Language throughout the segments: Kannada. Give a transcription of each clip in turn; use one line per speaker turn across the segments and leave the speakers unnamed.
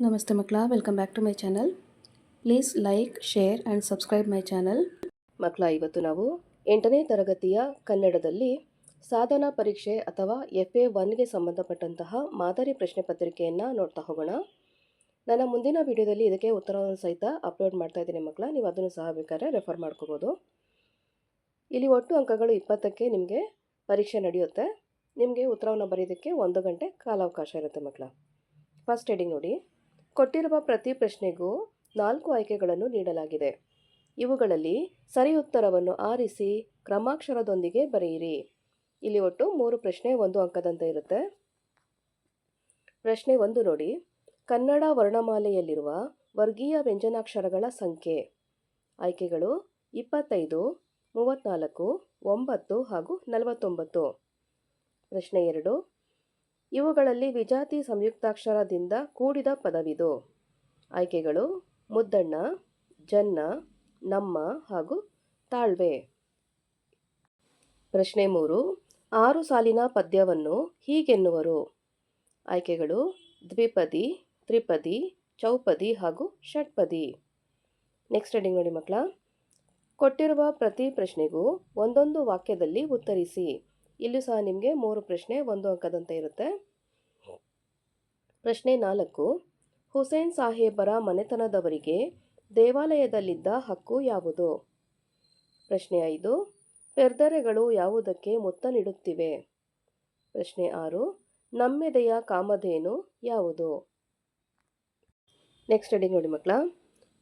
ನಮಸ್ತೆ ಮಕ್ಕಳ, welcome back to my channel. Please like, share and subscribe my channel. ಮಕ್ಕಳ, ಇವತ್ತು ನಾವು 8ನೇ ತರಗತಿಯ ಕನ್ನಡದಲ್ಲಿ ಸಾಧನಾ ಪರೀಕ್ಷೆ ಅಥವಾ FA1ಗೆ ಸಂಬಂಧಪಟ್ಟಂತಹ ಮಾದರಿ ಪ್ರಶ್ನೆ ಪತ್ರಿಕೆಯನ್ನು ನೋಡ್ತಾ ಹೋಗೋಣ. ನನ್ನ ಮುಂದಿನ ವಿಡಿಯೋದಲ್ಲಿ ಇದಕ್ಕೆ ಉತ್ತರವನ್ನು ಸಹಿತ ಅಪ್ಲೋಡ್ ಮಾಡ್ತಾ ಇದ್ದೀನಿ ಮಕ್ಕಳ, ನೀವು ಅದನ್ನು ಸಹ ಬೇಕಾದ್ರೆ ರೆಫರ್ ಮಾಡ್ಕೋಬೋದು. ಇಲ್ಲಿ ಒಟ್ಟು ಅಂಕಗಳು 20ಕ್ಕೆ ನಿಮಗೆ ಪರೀಕ್ಷೆ ನಡೆಯುತ್ತೆ. ನಿಮಗೆ ಉತ್ತರವನ್ನು ಬರೆಯೋದಕ್ಕೆ 1 ಗಂಟೆ ಕಾಲಾವಕಾಶ ಇರುತ್ತೆ ಮಕ್ಕಳ. ಫಸ್ಟ್ ಹೆಡಿಂಗ್ ನೋಡಿ. ಕೊಟ್ಟಿರುವ ಪ್ರತಿ ಪ್ರಶ್ನೆಗೂ 4 ಆಯ್ಕೆಗಳನ್ನು ನೀಡಲಾಗಿದೆ. ಇವುಗಳಲ್ಲಿ ಸರಿ ಉತ್ತರವನ್ನು ಆರಿಸಿ ಕ್ರಮಾಕ್ಷರದೊಂದಿಗೆ ಬರೆಯಿರಿ. ಇಲ್ಲಿ ಒಟ್ಟು 3 ಪ್ರಶ್ನೆ 1 ಅಂಕದಂತೆ ಇರುತ್ತೆ. ಪ್ರಶ್ನೆ 1 ನೋಡಿ. ಕನ್ನಡ ವರ್ಣಮಾಲೆಯಲ್ಲಿರುವ ವರ್ಗೀಯ ವ್ಯಂಜನಾಕ್ಷರಗಳ ಸಂಖ್ಯೆ. ಆಯ್ಕೆಗಳು 25, 34, 9 ಹಾಗೂ 49. ಪ್ರಶ್ನೆ 2. ಇವುಗಳಲ್ಲಿ ವಿಜಾತಿ ಸಂಯುಕ್ತಾಕ್ಷರದಿಂದ ಕೂಡಿದ ಪದವಿದು. ಆಯ್ಕೆಗಳು ಮುದ್ದಣ್ಣ, ಜನ್ನ, ನಮ್ಮ ಹಾಗೂ ತಾಳ್ವೆ. ಪ್ರಶ್ನೆ 3. 6 ಸಾಲಿನ ಪದ್ಯವನ್ನು ಹೀಗೆನ್ನುವರು. ಆಯ್ಕೆಗಳು ದ್ವಿಪದಿ, ತ್ರಿಪದಿ, ಚೌಪದಿ ಹಾಗೂ ಷಟ್ಪದಿ. ನೆಕ್ಸ್ಟ್ ಹೆಡಿಂಗ್ ನೋಡಿ ಮಕ್ಕಳ. ಕೊಟ್ಟಿರುವ ಪ್ರತಿ ಪ್ರಶ್ನೆಗೂ ಒಂದೊಂದು ವಾಕ್ಯದಲ್ಲಿ ಉತ್ತರಿಸಿ. ಇಲ್ಲೂ ಸಹ ನಿಮಗೆ 3 ಪ್ರಶ್ನೆ 1 ಅಂಕದಂತೆ ಇರುತ್ತೆ. ಪ್ರಶ್ನೆ 4. ಹುಸೇನ್ ಸಾಹೇಬರ ಮನೆತನದವರಿಗೆ ದೇವಾಲಯದಲ್ಲಿದ್ದ ಹಕ್ಕು ಯಾವುದು? ಪ್ರಶ್ನೆ 5. ಪೆರ್ದರೆಗಳು ಯಾವುದಕ್ಕೆ ಮುತ್ತ ನೀಡುತ್ತಿವೆ? ಪ್ರಶ್ನೆ 6. ನಮ್ಮೆದೆಯ ಕಾಮಧೇನು ಯಾವುದು? ನೆಕ್ಸ್ಟ್ ಹೆಡಿಂಗ್ ನೋಡಿ ಮಕ್ಕಳ.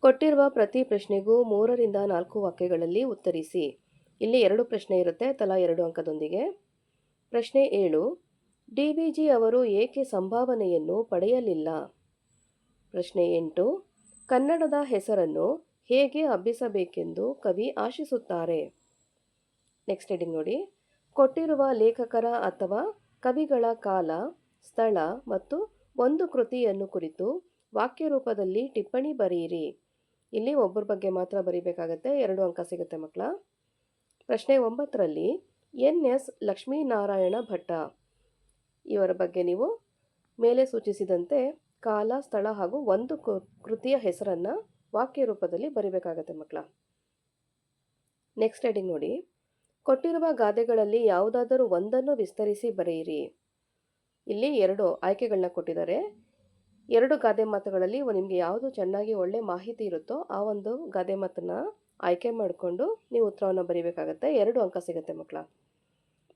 ಕೊಟ್ಟಿರುವ ಪ್ರತಿ ಪ್ರಶ್ನೆಗೂ 3 ರಿಂದ 4 ವಾಕ್ಯಗಳಲ್ಲಿ ಉತ್ತರಿಸಿ. ಇಲ್ಲಿ 2 ಪ್ರಶ್ನೆ ಇರುತ್ತೆ, ತಲಾ 2 ಅಂಕದೊಂದಿಗೆ. ಪ್ರಶ್ನೆ 7. DVG ಅವರು ಏಕೆ ಸಂಭಾವನೆಯನ್ನು ಪಡೆಯಲಿಲ್ಲ? ಪ್ರಶ್ನೆ 8. ಕನ್ನಡದ ಹೆಸರನ್ನು ಹೇಗೆ ಹಬ್ಬಿಸಬೇಕೆಂದು ಕವಿ ಆಶಿಸುತ್ತಾರೆ? ನೆಕ್ಸ್ಟ್ ಹೆಡಿಂಗ್ ನೋಡಿ. ಕೊಟ್ಟಿರುವ ಲೇಖಕರ ಅಥವಾ ಕವಿಗಳ ಕಾಲ, ಸ್ಥಳ ಮತ್ತು ಒಂದು ಕೃತಿಯನ್ನು ಕುರಿತು ವಾಕ್ಯ ರೂಪದಲ್ಲಿ ಟಿಪ್ಪಣಿ ಬರೆಯಿರಿ. ಇಲ್ಲಿ ಒಬ್ಬರ ಬಗ್ಗೆ ಮಾತ್ರ ಬರೀಬೇಕಾಗತ್ತೆ, 2 ಅಂಕ ಸಿಗುತ್ತೆ ಮಕ್ಕಳ. ಪ್ರಶ್ನೆ 9ರಲ್ಲಿ NS ಲಕ್ಷ್ಮೀನಾರಾಯಣ ಭಟ್ಟ ಇವರ ಬಗ್ಗೆ ನೀವು ಮೇಲೆ ಸೂಚಿಸಿದಂತೆ ಕಾಲ, ಸ್ಥಳ ಹಾಗೂ ಒಂದು ಕೃತಿಯ ಹೆಸರನ್ನು ವಾಕ್ಯ ರೂಪದಲ್ಲಿ ಬರೀಬೇಕಾಗತ್ತೆ ಮಕ್ಕಳ. ನೆಕ್ಸ್ಟ್ ಹೆಡಿಂಗ್ ನೋಡಿ. ಕೊಟ್ಟಿರುವ ಗಾದೆಗಳಲ್ಲಿ ಯಾವುದಾದರೂ ಒಂದನ್ನು ವಿಸ್ತರಿಸಿ ಬರೆಯಿರಿ. ಇಲ್ಲಿ 2 ಆಯ್ಕೆಗಳನ್ನ ಕೊಟ್ಟಿದ್ದಾರೆ. 2 ಗಾದೆ ಮಾತುಗಳಲ್ಲಿ ನಿಮಗೆ ಯಾವುದು ಚೆನ್ನಾಗಿ ಒಳ್ಳೆ ಮಾಹಿತಿ ಇರುತ್ತೋ ಆ ಒಂದು ಗಾದೆ ಮಾತನ್ನು ಆಯ್ಕೆ ಮಾಡಿಕೊಂಡು ನೀವು ಉತ್ತರವನ್ನು ಬರೀಬೇಕಾಗತ್ತೆ, 2 ಅಂಕ ಸಿಗುತ್ತೆ ಮಕ್ಕಳ.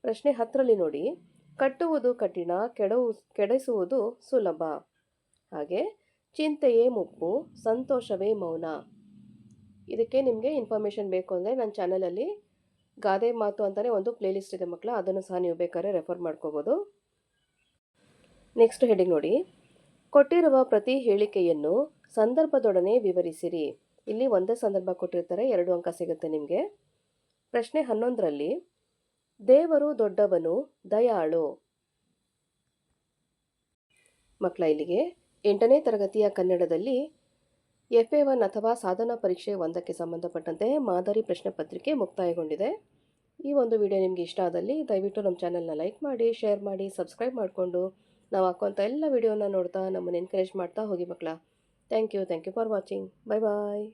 ಪ್ರಶ್ನೆ 10ರಲ್ಲಿ ನೋಡಿ. ಕಟ್ಟುವುದು ಕಠಿಣ, ಕೆಡಿಸುವುದು ಸುಲಭ. ಹಾಗೆ ಚಿಂತೆಯೇ ಮುಪ್ಪು, ಸಂತೋಷವೇ ಮೌನ. ಇದಕ್ಕೆ ನಿಮಗೆ ಇನ್ಫಾರ್ಮೇಷನ್ ಬೇಕು ಅಂದರೆ ನನ್ನ ಚಾನಲಲ್ಲಿ ಗಾದೆ ಮಾತು ಅಂತಲೇ ಒಂದು ಪ್ಲೇಲಿಸ್ಟ್ ಇದೆ ಮಕ್ಕಳ, ಅದನ್ನು ಸಹ ನೀವು ಬೇಕಾದ್ರೆ ರೆಫರ್ ಮಾಡ್ಕೋಬೋದು. ನೆಕ್ಸ್ಟ್ ಹೆಡಿಂಗ್ ನೋಡಿ. ಕೊಟ್ಟಿರುವ ಪ್ರತಿ ಹೇಳಿಕೆಯನ್ನು ಸಂದರ್ಭದೊಡನೆ ವಿವರಿಸಿರಿ. ಇಲ್ಲಿ ಒಂದೇ ಸಂದರ್ಭ ಕೊಟ್ಟಿರ್ತಾರೆ, 2 ಅಂಕ ಸಿಗುತ್ತೆ ನಿಮಗೆ. ಪ್ರಶ್ನೆ 11ರಲ್ಲಿ ದೇವರು ದೊಡ್ಡವನು, ದಯಾಳು. ಮಕ್ಕಳ, ಇಲ್ಲಿಗೆ 8ನೇ ತರಗತಿಯ ಕನ್ನಡದಲ್ಲಿ FA1 ಅಥವಾ ಸಾಧನಾ ಪರೀಕ್ಷೆ 1ಕ್ಕೆ ಸಂಬಂಧಪಟ್ಟಂತೆ ಮಾದರಿ ಪ್ರಶ್ನೆ ಪತ್ರಿಕೆ ಮುಕ್ತಾಯಗೊಂಡಿದೆ. ಈ ಒಂದು ವಿಡಿಯೋ ನಿಮಗೆ ಇಷ್ಟ ಆದಲ್ಲಿ ದಯವಿಟ್ಟು ನಮ್ಮ ಚಾನಲ್ನ ಲೈಕ್ ಮಾಡಿ, ಶೇರ್ ಮಾಡಿ, ಸಬ್ಸ್ಕ್ರೈಬ್ ಮಾಡಿಕೊಂಡು ನಾವು ಹಾಕುವಂಥ ಎಲ್ಲ ವಿಡಿಯೋನ ನೋಡ್ತಾ ನಮ್ಮನ್ನು ಎನ್ಕರೇಜ್ ಮಾಡ್ತಾ ಹೋಗಿ ಮಕ್ಕಳ. Thank you for watching. Bye bye.